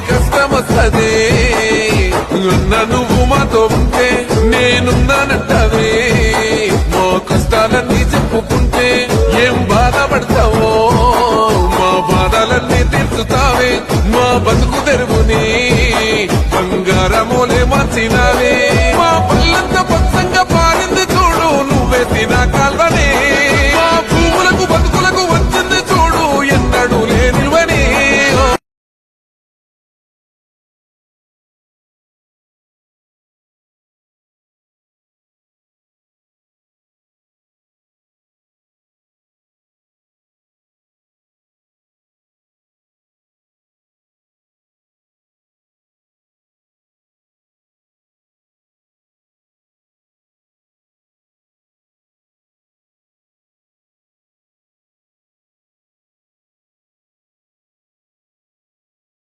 కష్టం వస్తదే అన్న నువ్వు మాతో ఉంటే నేనున్నానంటావే మా కష్టాలన్నీ చెప్పుకుంటే ఏం బాధపడతావో మా బాధలన్నీ తీర్చుతావే మా బతుకు తెరువుని బంగారమోలే మార్చినావే